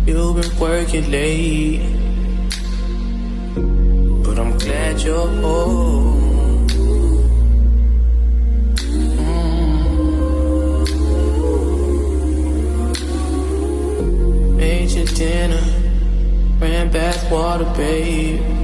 You've been working late, but I'm glad you're home. Made your dinner, ran bath water, babe.